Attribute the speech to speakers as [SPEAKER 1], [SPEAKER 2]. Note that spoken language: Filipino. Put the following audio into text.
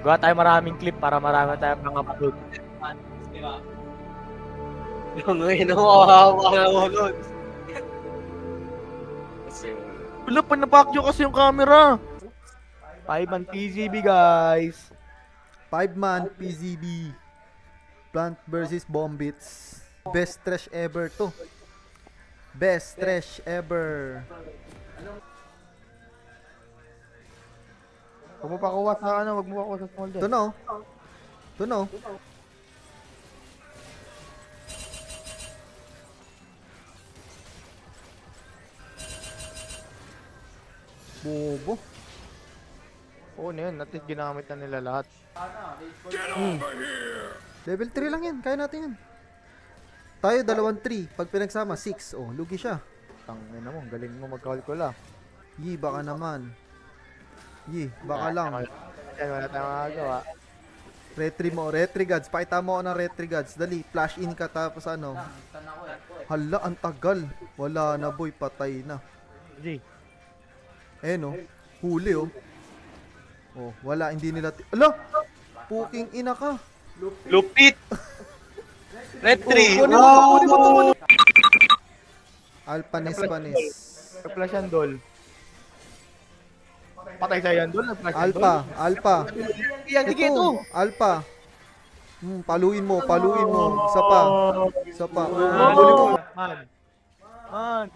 [SPEAKER 1] Gawa tayo maraming clip para marami tayong pang-upload.
[SPEAKER 2] Yung ngayon, hawawa ka na mo nun.
[SPEAKER 1] Wala pa napakyo kasi yung camera. 5-man PCB guys.
[SPEAKER 3] 5-man PZB. Plant versus Bombits. Best trash ever to. Best trash ever.
[SPEAKER 1] Huwag mo pa kuha sa ano, huwag mo pa kuha sa small
[SPEAKER 3] Ito
[SPEAKER 1] dyan.
[SPEAKER 3] na oh. Ito na oh. Bobo.
[SPEAKER 1] Oo na yun, at least ginamit na nila lahat.
[SPEAKER 3] Level 3 lang yan. Kaya natin yan. Tayo 2-3. Pag pinagsama 6. Oh, lugi siya.
[SPEAKER 1] Tangina mo, galing mo mag-calcula.
[SPEAKER 3] Yi, baka naman. Yi, baka lang.
[SPEAKER 1] Yan, wala tayong magagawa.
[SPEAKER 3] Retry mo. Retry gods. Pakita mo ako ng retry gods. Dali, flash in ka tapos ano. Hala, ang tagal. Wala na boy, patay na.
[SPEAKER 1] G.
[SPEAKER 3] Eh no. Huli oh. Oh, wala, hindi nila. Ala! Puking ina ka.
[SPEAKER 2] Lupit! Red 3!
[SPEAKER 3] Kunin mo to, kunin mo to, kunin mo. Alpanes, panis.
[SPEAKER 1] Nag-flash yan, Dol. Patay sa yan, Dol. Nag-flash yan, Dol.
[SPEAKER 3] Alpha, alpha.
[SPEAKER 1] Yan, sige ito.
[SPEAKER 3] Alpha. Paluin mo, paluin mo. Isa pa. Isa pa.
[SPEAKER 1] Man. Man.